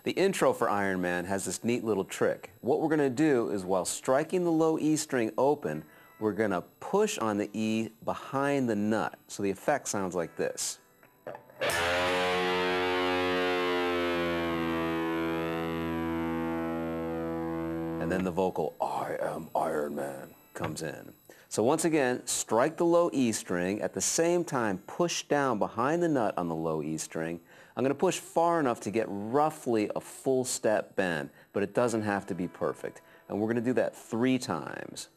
The intro for Iron Man has this neat little trick. What we're going to do is while striking the low E string open, we're going to push on the E behind the nut. So the effect sounds like this. And then the vocal, "I am Iron Man," comes in. So once again, strike the low E string. At the same time, push down behind the nut on the low E string. I'm going to push far enough to get roughly a full step bend, but it doesn't have to be perfect. And we're going to do that 3 times.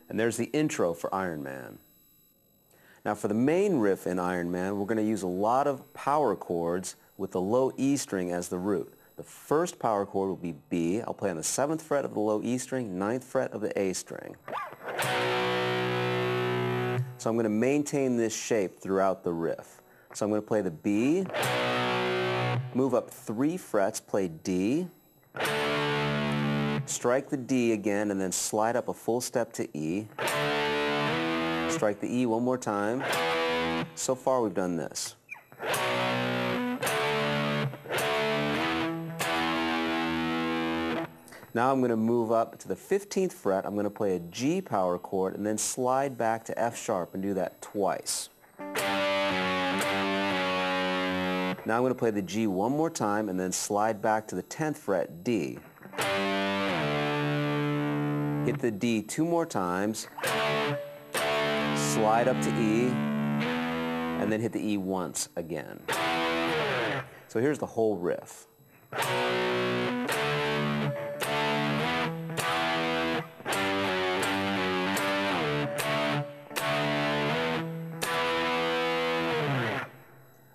And there's the intro for Iron Man. Now for the main riff in Iron Man, we're going to use a lot of power chords with the low E string as the root. The first power chord will be B. I'll play on the 7th fret of the low E string, 9th fret of the A string. So I'm going to maintain this shape throughout the riff. So I'm going to play the B, move up 3 frets, play D, strike the D again, and then slide up a full step to E. Strike the E one more time. So far we've done this. Now I'm going to move up to the 15th fret. I'm going to play a G power chord and then slide back to F sharp and do that twice. Now I'm going to play the G one more time and then slide back to the 10th fret D. Hit the D 2 more times, slide up to E, and then hit the E once again. So here's the whole riff.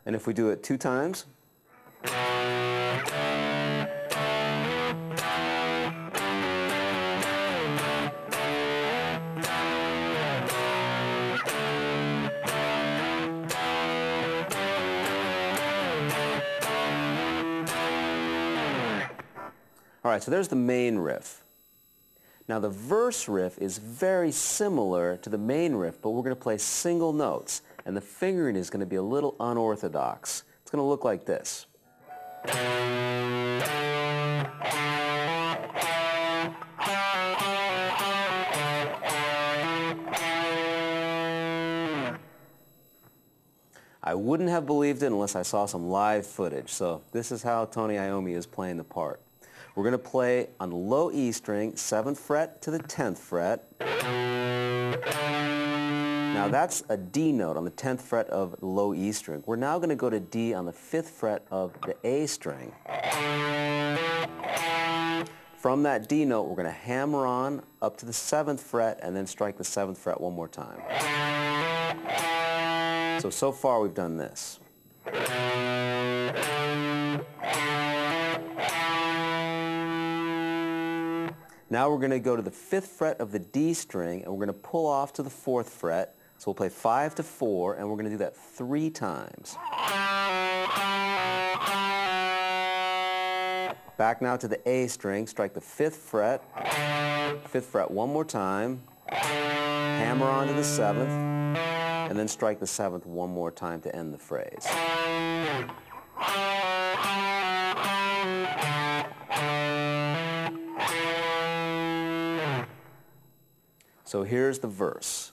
And if we do it 2 times, all right, so there's the main riff. Now the verse riff is very similar to the main riff, but we're going to play single notes, and the fingering is going to be a little unorthodox. It's going to look like this. I wouldn't have believed it unless I saw some live footage, so this is how Tony Iommi is playing the part. We're going to play on the low E string, 7th fret to the 10th fret. Now that's a D note on the 10th fret of the low E string. We're now going to go to D on the 5th fret of the A string. From that D note, we're going to hammer on up to the 7th fret and then strike the 7th fret one more time. So far we've done this. Now we're going to go to the 5th fret of the D string and we're going to pull off to the 4th fret. So we'll play 5 to 4 and we're going to do that 3 times. Back now to the A string, strike the 5th fret one more time, hammer on to the 7th, and then strike the 7th one more time to end the phrase. So here's the verse.